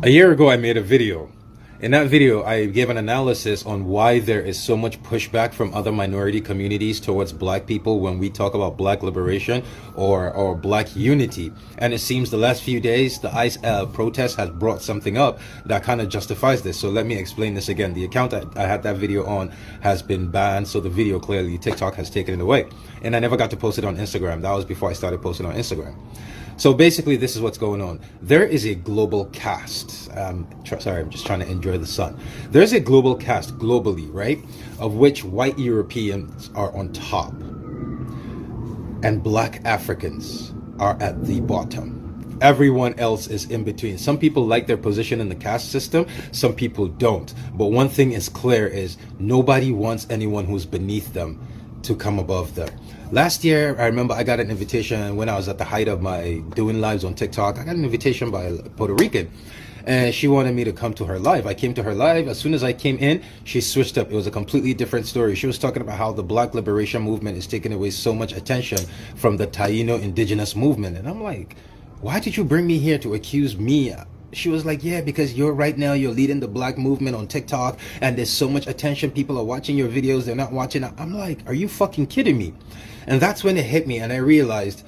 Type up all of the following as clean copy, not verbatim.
A year ago, I made a video. In that video, I gave an analysis on why there is so much pushback from other minority communities towards black people when we talk about black liberation or black unity. And it seems the last few days, the ICE protest has brought something up that kind of justifies this. So let me explain this again. The account I had that video on has been banned. So the video clearly, TikTok has taken it away. And I never got to post it on Instagram. That was before I started posting on Instagram. So basically, this is what's going on. There is a global caste. Sorry, I'm just trying to enjoy the sun. There's a global caste globally, right? Of which white Europeans are on top and black Africans are at the bottom. Everyone else is in between. Some people like their position in the caste system. Some people don't. But one thing is clear is nobody wants anyone who's beneath them to come above them. Last year, I remember I got an invitation when I was at the height of my doing lives on TikTok. I got an invitation by a Puerto Rican, and she wanted me to come to her live. I came to her live. As soon as I came in, she switched up. It was a completely different story. She was talking about how the black liberation movement is taking away so much attention from the Taino indigenous movement. And I'm like, why did you bring me here to accuse me? She was like, yeah, because you're leading the black movement on TikTok and there's so much attention. People are watching your videos. They're not watching. I'm like, are you fucking kidding me? And that's when it hit me and I realized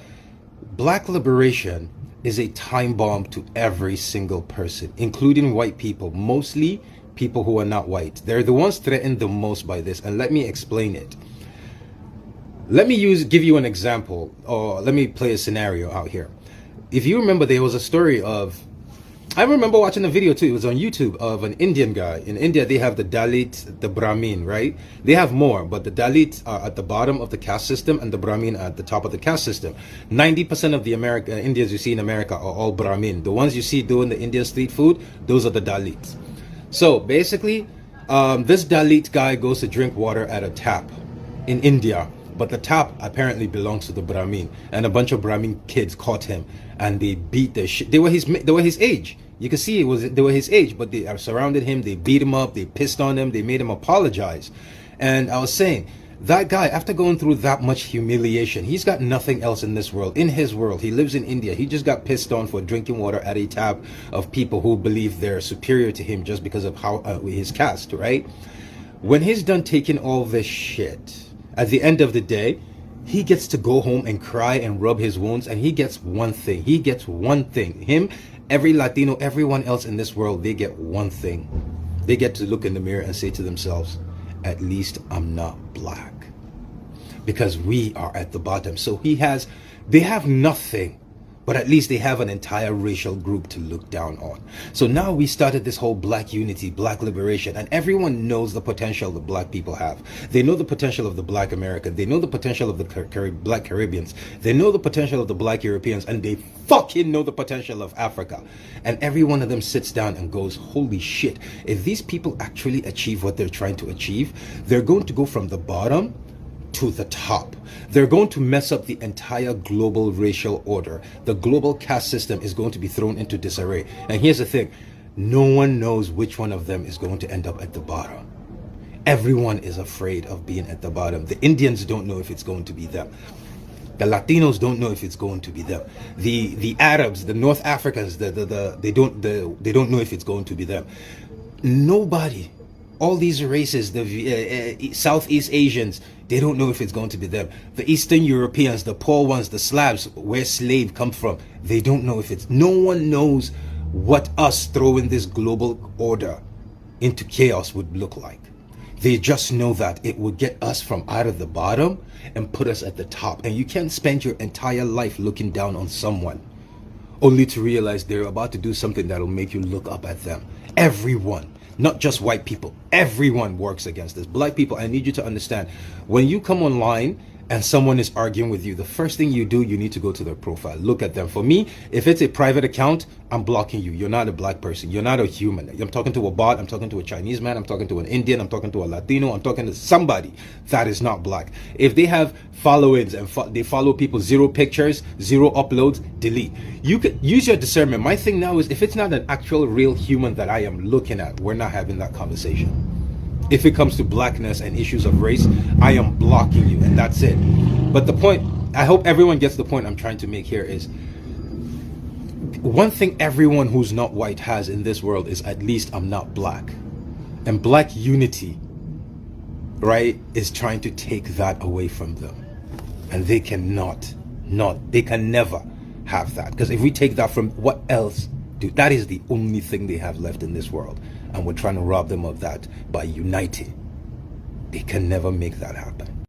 black liberation is a time bomb to every single person, including white people, mostly people who are not white. They're the ones threatened the most by this. And let me explain it. Let me give you an example, or let me play a scenario out here. If you remember, there was a story of, I remember watching a video too, it was on YouTube, of an Indian guy. In India, they have the Dalit, the Brahmin, right? They have more, but the Dalit are at the bottom of the caste system and the Brahmin are at the top of the caste system. 90% of the Indians you see in America are all Brahmin. The ones you see doing the Indian street food, those are the Dalits. So basically, this Dalit guy goes to drink water at a tap in India. But the tap apparently belongs to the Brahmin, and a bunch of Brahmin kids caught him, and they beat the shit. They were his age. You can see they were his age, but they surrounded him. They beat him up. They pissed on him. They made him apologize. And I was saying, that guy, after going through that much humiliation, he's got nothing else in this world. In his world, he lives in India. He just got pissed on for drinking water at a tap of people who believe they're superior to him just because of how his caste, right? When he's done taking all this shit, at the end of the day, he gets to go home and cry and rub his wounds, and he gets one thing. He gets one thing. Him, every Latino, everyone else in this world, they get one thing. They get to look in the mirror and say to themselves, at least I'm not black. Because we are at the bottom. So they have nothing. But at least they have an entire racial group to look down on. So now we started this whole black unity, black liberation, and everyone knows the potential the black people have. They know the potential of the black American. They know the potential of the black Caribbeans. They know the potential of the black Europeans, and they fucking know the potential of Africa. And every one of them sits down and goes, holy shit, if these people actually achieve what they're trying to achieve, they're going to go from the bottom to the top. They're going to mess up the entire global racial order. The global caste system is going to be thrown into disarray. And here's the thing, no one knows which one of them is going to end up at the bottom. Everyone is afraid of being at the bottom. The Indians don't know if it's going to be them. The Latinos don't know if it's going to be them. The Arabs, the North Africans, they don't know if it's going to be them. Nobody. All these races, the Southeast Asians, they don't know if it's going to be them. The Eastern Europeans, the poor ones, the Slavs, where slave come from, they don't know if it's... No one knows what us throwing this global order into chaos would look like. They just know that it would get us from out of the bottom and put us at the top. And you can't spend your entire life looking down on someone only to realize they're about to do something that'll make you look up at them. Everyone. Not just white people. Everyone works against this. Black people, I need you to understand, when you come online and someone is arguing with you, the first thing you do, you need to go to their profile. Look at them. For me, if it's a private account, I'm blocking you. You're not a black person. You're not a human. I'm talking to a bot. I'm talking to a Chinese man. I'm talking to an Indian. I'm talking to a Latino. I'm talking to somebody that is not black. If they have followings and they follow people, 0 pictures, 0 uploads, delete. You could use your discernment. My thing now is, if it's not an actual real human that I am looking at, we're not having that conversation. If it comes to blackness and issues of race, I am blocking you, and that's it. But the point, I hope everyone gets the point I'm trying to make here, is One thing everyone who's not white has in this world is, at least I'm not black. And black unity, right, is trying to take that away from them. And they cannot, they can never have that. Because if we take that from, what else? Dude, that is the only thing they have left in this world. And we're trying to rob them of that by uniting. They can never make that happen.